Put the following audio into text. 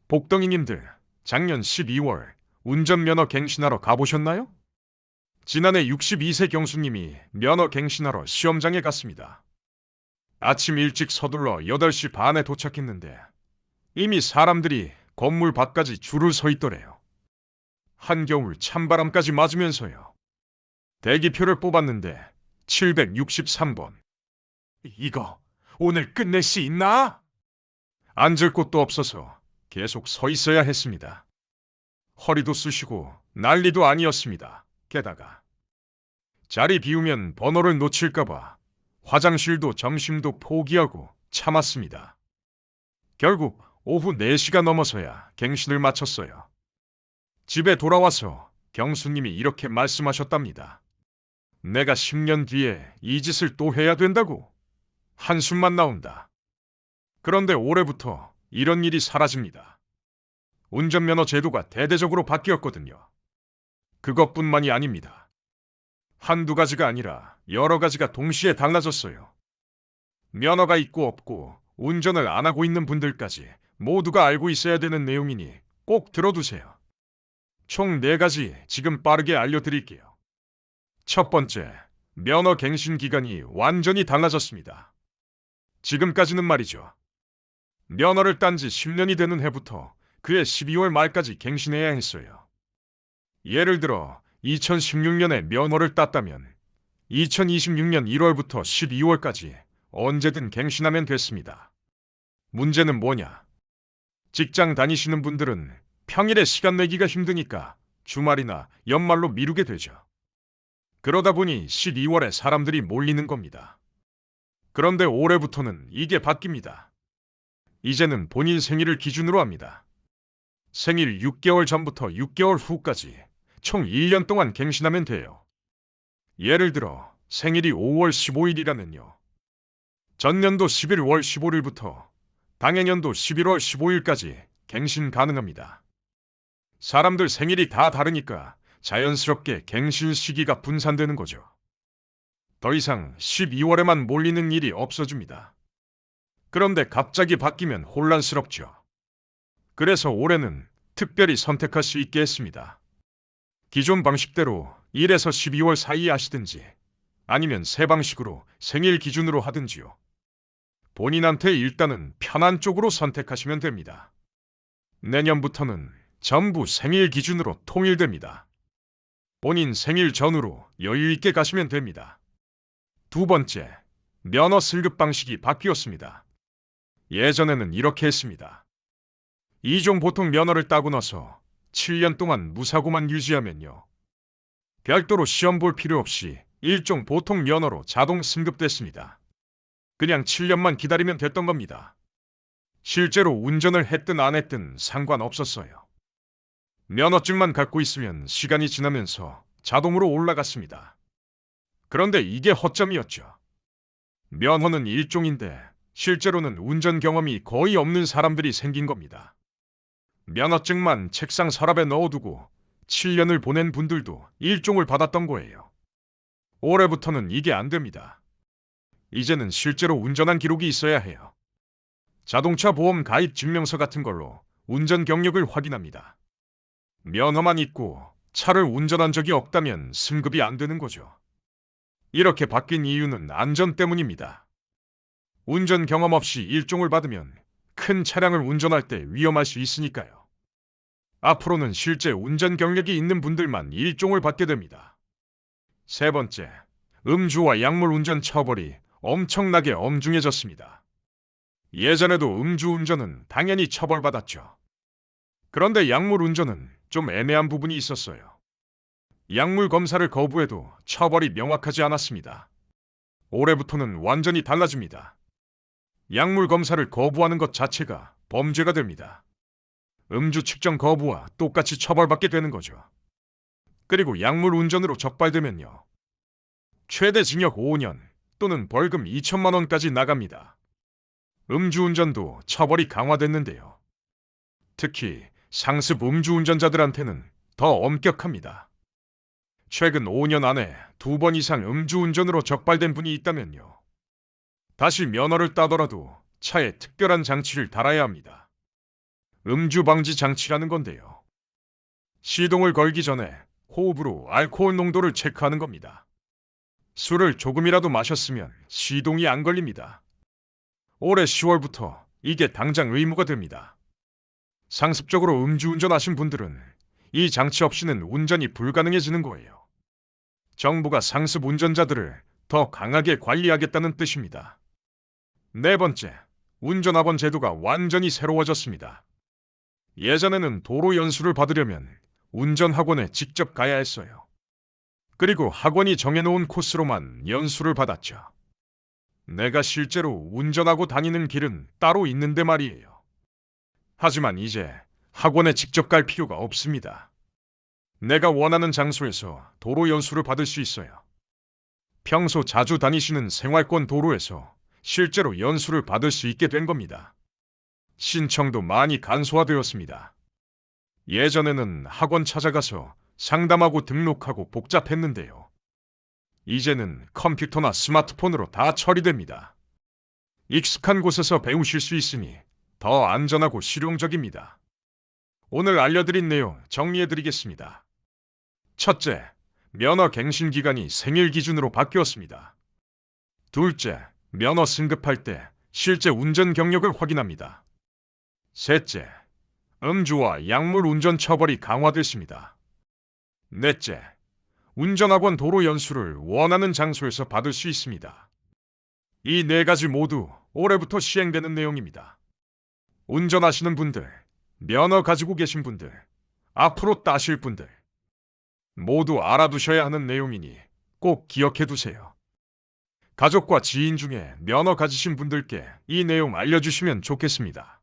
복덩이님들, 작년 12월 운전면허 갱신하러 가보셨나요? 지난해 62세 경수님이 면허 갱신하러 시험장에 갔습니다. 아침 일찍 서둘러 8시 반에 도착했는데 이미 사람들이 건물 밖까지 줄을 서 있더래요. 한겨울 찬바람까지 맞으면서요. 대기표를 뽑았는데 763번. 이거 오늘 끝낼 수 있나? 앉을 곳도 없어서 계속 서 있어야 했습니다. 허리도 쑤시고 난리도 아니었습니다. 게다가 자리 비우면 번호를 놓칠까봐 화장실도 점심도 포기하고 참았습니다. 결국 오후 4시가 넘어서야 갱신을 마쳤어요. 집에 돌아와서 경수님이 이렇게 말씀하셨답니다. 내가 10년 뒤에 이 짓을 또 해야 된다고? 한숨만 나온다. 그런데 올해부터 이런 일이 사라집니다. 운전면허 제도가 대대적으로 바뀌었거든요. 그것뿐만이 아닙니다. 한두 가지가 아니라 여러 가지가 동시에 달라졌어요. 면허가 있고 없고 운전을 안 하고 있는 분들까지 모두가 알고 있어야 되는 내용이니 꼭 들어두세요. 총 4가지 지금 빠르게 알려드릴게요. 첫 번째, 면허 갱신 기간이 완전히 달라졌습니다. 지금까지는 말이죠. 면허를 딴 지 10년이 되는 해부터 그해 12월 말까지 갱신해야 했어요. 예를 들어 2016년에 면허를 땄다면 2026년 1월부터 12월까지 언제든 갱신하면 됐습니다. 문제는 뭐냐? 직장 다니시는 분들은 평일에 시간 내기가 힘드니까 주말이나 연말로 미루게 되죠. 그러다 보니 12월에 사람들이 몰리는 겁니다. 그런데 올해부터는 이게 바뀝니다. 이제는 본인 생일을 기준으로 합니다. 생일 6개월 전부터 6개월 후까지 총 1년 동안 갱신하면 돼요. 예를 들어 생일이 5월 15일이라면요. 전년도 11월 15일부터 당해년도 11월 15일까지 갱신 가능합니다. 사람들 생일이 다 다르니까 자연스럽게 갱신 시기가 분산되는 거죠. 더 이상 12월에만 몰리는 일이 없어집니다. 그런데 갑자기 바뀌면 혼란스럽죠. 그래서 올해는 특별히 선택할 수 있게 했습니다. 기존 방식대로 1에서 12월 사이 하시든지 아니면 새 방식으로 생일 기준으로 하든지요. 본인한테 일단은 편한 쪽으로 선택하시면 됩니다. 내년부터는 전부 생일 기준으로 통일됩니다. 본인 생일 전후로 여유 있게 가시면 됩니다. 두 번째, 면허 승급 방식이 바뀌었습니다. 예전에는 이렇게 했습니다. 2종 보통 면허를 따고 나서 7년 동안 무사고만 유지하면요. 별도로 시험 볼 필요 없이 1종 보통 면허로 자동 승급됐습니다. 그냥 7년만 기다리면 됐던 겁니다. 실제로 운전을 했든 안 했든 상관없었어요. 면허증만 갖고 있으면 시간이 지나면서 자동으로 올라갔습니다. 그런데 이게 허점이었죠. 면허는 1종인데 실제로는 운전 경험이 거의 없는 사람들이 생긴 겁니다. 면허증만 책상 서랍에 넣어두고 7년을 보낸 분들도 1종을 받았던 거예요. 올해부터는 이게 안 됩니다. 이제는 실제로 운전한 기록이 있어야 해요. 자동차 보험 가입 증명서 같은 걸로 운전 경력을 확인합니다. 면허만 있고 차를 운전한 적이 없다면 승급이 안 되는 거죠. 이렇게 바뀐 이유는 안전 때문입니다. 운전 경험 없이 1종을 받으면 큰 차량을 운전할 때 위험할 수 있으니까요. 앞으로는 실제 운전 경력이 있는 분들만 1종을 받게 됩니다. 세 번째, 음주와 약물 운전 처벌이 엄청나게 엄중해졌습니다. 예전에도 음주운전은 당연히 처벌받았죠. 그런데 약물 운전은 좀 애매한 부분이 있었어요. 약물 검사를 거부해도 처벌이 명확하지 않았습니다. 올해부터는 완전히 달라집니다. 약물 검사를 거부하는 것 자체가 범죄가 됩니다. 음주 측정 거부와 똑같이 처벌받게 되는 거죠. 그리고 약물 운전으로 적발되면요. 최대 징역 5년 또는 벌금 2천만 원까지 나갑니다. 음주운전도 처벌이 강화됐는데요. 특히 상습 음주운전자들한테는 더 엄격합니다. 최근 5년 안에 2번 이상 음주운전으로 적발된 분이 있다면요. 다시 면허를 따더라도 차에 특별한 장치를 달아야 합니다. 음주 방지 장치라는 건데요. 시동을 걸기 전에 호흡으로 알코올 농도를 체크하는 겁니다. 술을 조금이라도 마셨으면 시동이 안 걸립니다. 올해 10월부터 이게 당장 의무가 됩니다. 상습적으로 음주운전하신 분들은 이 장치 없이는 운전이 불가능해지는 거예요. 정부가 상습 운전자들을 더 강하게 관리하겠다는 뜻입니다. 네 번째, 운전학원 제도가 완전히 새로워졌습니다. 예전에는 도로 연수를 받으려면 운전학원에 직접 가야 했어요. 그리고 학원이 정해놓은 코스로만 연수를 받았죠. 내가 실제로 운전하고 다니는 길은 따로 있는데 말이에요. 하지만 이제 학원에 직접 갈 필요가 없습니다. 내가 원하는 장소에서 도로 연수를 받을 수 있어요. 평소 자주 다니시는 생활권 도로에서 실제로 연수를 받을 수 있게 된 겁니다. 신청도 많이 간소화되었습니다. 예전에는 학원 찾아가서 상담하고 등록하고 복잡했는데요. 이제는 컴퓨터나 스마트폰으로 다 처리됩니다. 익숙한 곳에서 배우실 수 있으니 더 안전하고 실용적입니다. 오늘 알려드린 내용 정리해드리겠습니다. 첫째, 면허 갱신 기간이 생일 기준으로 바뀌었습니다. 둘째, 면허 승급할 때 실제 운전 경력을 확인합니다. 셋째, 음주와 약물 운전 처벌이 강화됐습니다. 넷째, 운전학원 도로 연수를 원하는 장소에서 받을 수 있습니다. 이 네 가지 모두 올해부터 시행되는 내용입니다. 운전하시는 분들, 면허 가지고 계신 분들, 앞으로 따실 분들, 모두 알아두셔야 하는 내용이니 꼭 기억해 두세요. 가족과 지인 중에 면허 가지신 분들께 이 내용 알려주시면 좋겠습니다.